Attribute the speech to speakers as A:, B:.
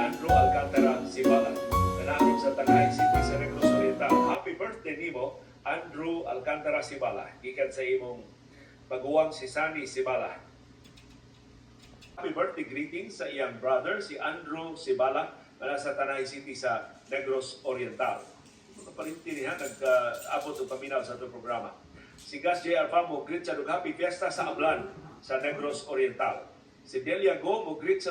A: Andrew Alcantara Sibala. Nanalo sa Tanay City sa Negros Oriental. Happy birthday nimo, Andrew Alcantara Sibala. Gikan sa imong baguwang si Sunny Sibala. Happy birthday greetings sa iyang brother, si Andrew Sibala, na sa Tanay City sa Negros Oriental. Parinti niya, nag-abot o paminaw sa itong programa. Si Gas J.R. Pam mo greet sa Happy Fiesta sa Ablan sa Negros Oriental. Si Delia Go mo greet sa